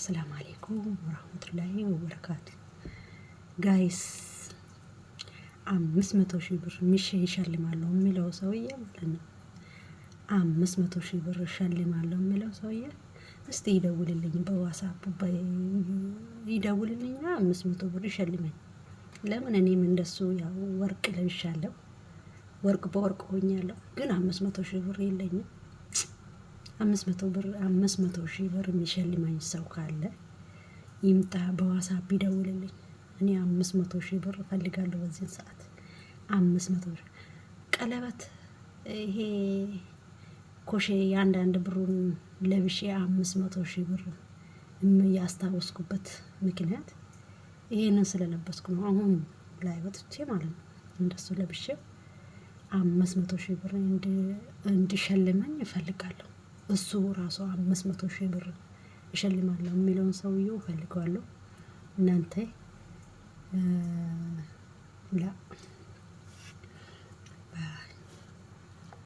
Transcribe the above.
አሰላሙ አለይኩም ወራህመቱላሂ ወበረካቱ። ጋይስ 500,000 ብር ይሸልማለሁ የሚለው ሰውዬ ማለት ነው። 500,000 ብር ይሸልማለሁ የሚለው ሰውዬ እስቲ ይደውልልኝ፣ በዋትስአፕ ይደውልልኝና 500 ብር ይሸልመኝ። ለምን እኔም እንደሱ ያው ወርቅ ለብሻለሁ፣ ወርቅ በወርቅ ሆኛለሁ፣ ግን 500,000 ብር የለኝም። 500,000 ብር የሚሸልመኝ ሰው ካለ ይምጣ፣ በዋትስአፕ ይደውልልኝ። እኔ 500,000 ብር እፈልጋለሁ በዚህ ሰዓት። 500 ብር ቀለበት፣ ይሄ ኮሼ የአንዳንድ ብሩን ለብሼ 500,000 ብር ያስታወስኩበት ምክንያት ይሄንን ስለለበስኩ ነው። አሁን ላይ ወጥቼ ማለት ነው እንደሱ ለብሼ 500,000 ብር እንዲሸልመኝ እፈልጋለሁ። እሱ ራሱ 500,000 ብር እሸልማለሁ የሚለውን ሰውዬው እፈልገዋለሁ። እናንተ